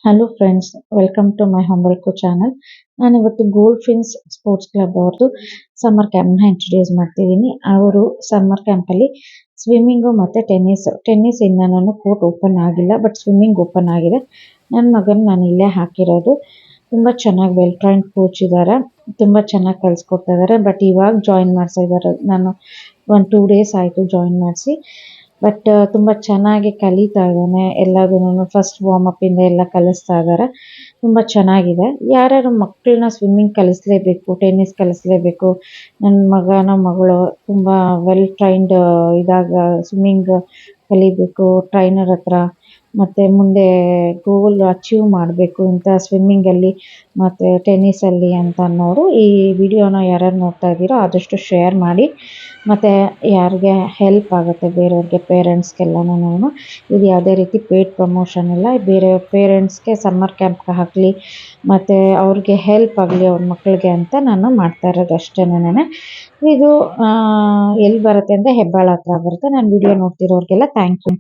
Hello friends, welcome to my ಹಂಬಲ್ಕೋ channel. ನಾನು ಇವತ್ತು ಗೋಲ್ಡ್ ಫಿನ್ಸ್ ಸ್ಪೋರ್ಟ್ಸ್ ಕ್ಲಬ್ ಅವ್ರದ್ದು ಸಮ್ಮರ್ ಕ್ಯಾಂಪ್ನ ಇಂಟ್ರೊಡ್ಯೂಸ್ ಮಾಡ್ತಿದ್ದೀನಿ. ಅವರು ಸಮ್ಮರ್ ಕ್ಯಾಂಪಲ್ಲಿ ಸ್ವಿಮ್ಮಿಂಗು ಮತ್ತು ಟೆನ್ನಿಸ್ ಇಂದ ನಾನು ಕೋರ್ಟ್ ಓಪನ್ ಆಗಿಲ್ಲ, ಬಟ್ ಸ್ವಿಮ್ಮಿಂಗ್ ಓಪನ್ ಆಗಿದೆ. ನನ್ನ ಮಗನ ನಾನು ಇಲ್ಲೇ ಹಾಕಿರೋದು. ತುಂಬ ಚೆನ್ನಾಗಿ ವೆಲ್ ಟ್ರೈನ್ಡ್ ಕೋಚ್ ಇದ್ದಾರೆ, ತುಂಬ ಚೆನ್ನಾಗಿ ಕಲಿಸ್ಕೊಡ್ತಾ ಇದ್ದಾರೆ. ಬಟ್ ಇವಾಗ ಜಾಯಿನ್ ಮಾಡ್ತಾ ಇದ್ದಾರೆ, ನಾನು 1-2 ಡೇಸ್ ಆಯಿತು ಜಾಯಿನ್ ಮಾಡಿಸಿ. ಬಟ್ ತುಂಬ ಚೆನ್ನಾಗಿ ಕಲಿತಾ ಇದ್ದಾನೆ. ಎಲ್ಲದನ್ನು ಫಸ್ಟ್ ವಾರ್ಮಪ್ ಇಂದ ಎಲ್ಲ ಕಲಿಸ್ತಾ ಇದ್ದಾರೆ. ತುಂಬ ಚೆನ್ನಾಗಿದೆ. ಯಾರ್ಯಾರು ಮಕ್ಕಳನ್ನ ಸ್ವಿಮ್ಮಿಂಗ್ ಕಲಿಸ್ಲೇಬೇಕು, ಟೆನ್ನಿಸ್ ಕಲಿಸ್ಲೇಬೇಕು, ನನ್ನ ಮಗನ ಮಗಳು ತುಂಬ ವೆಲ್ ಟ್ರೈನ್ಡ್ ಸ್ವಿಮ್ಮಿಂಗ್ ಕಲಿಬೇಕು ಟ್ರೈನರ್ ಹತ್ರ, ಮತ್ತು ಮುಂದೆ ಗೋಲ್ ಅಚೀವ್ ಮಾಡಬೇಕು ಇಂಥ ಸ್ವಿಮ್ಮಿಂಗಲ್ಲಿ ಮತ್ತು ಟೆನ್ನಿಸಲ್ಲಿ ಅಂತ ಅನ್ನೋರು ಈ ವಿಡಿಯೋನ ಯಾರ್ಯಾರು ನೋಡ್ತಾ ಇದ್ದೀರೋ ಆದಷ್ಟು ಶೇರ್ ಮಾಡಿ. ಮತ್ತು ಯಾರಿಗೆ ಹೆಲ್ಪ್ ಆಗುತ್ತೆ ಬೇರೆಯವ್ರಿಗೆ, ಪೇರೆಂಟ್ಸ್ಗೆಲ್ಲನೂ. ಇದು ಯಾವುದೇ ರೀತಿ ಪೇಯ್ಡ್ ಪ್ರಮೋಷನ್ ಇಲ್ಲ. ಬೇರೆ ಪೇರೆಂಟ್ಸ್ಗೆ ಸಮ್ಮರ್ ಕ್ಯಾಂಪ್ಗೆ ಹಾಕಲಿ ಮತ್ತು ಅವ್ರಿಗೆ ಹೆಲ್ಪ್ ಆಗಲಿ ಅವ್ರ ಮಕ್ಕಳಿಗೆ ಅಂತ ನಾನು ಮಾಡ್ತಾ ಇರೋದು ಅಷ್ಟೇನೆ. ಇದು ಎಲ್ಲಿ ಬರುತ್ತೆ ಅಂದರೆ ಹೆಬ್ಬಾಳ ಹತ್ರ ಬರುತ್ತೆ. ನಾನು ವಿಡಿಯೋ ನೋಡ್ತಿರೋರಿಗೆಲ್ಲ ಥ್ಯಾಂಕ್ ಯು.